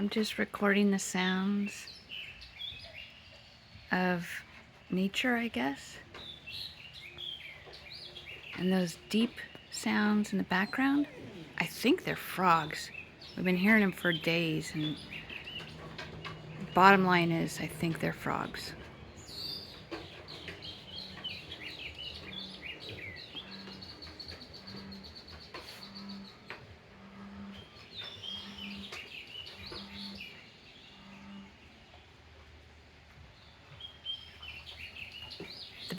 I'm just recording the sounds of nature, I guess. And those deep sounds in the background, I think they're frogs. We've been hearing them for days, and bottom line is, I think they're frogs.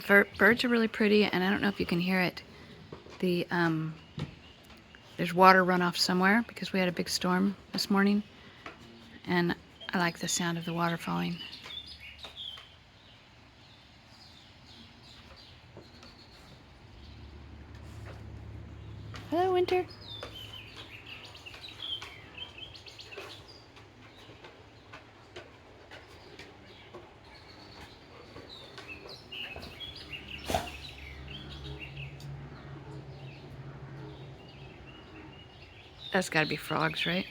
The birds are really pretty, and I don't know if you can hear it. There's water runoff somewhere because we had a big storm this morning, and I like the sound of the water falling. Hello, Winter. That's gotta be frogs, right?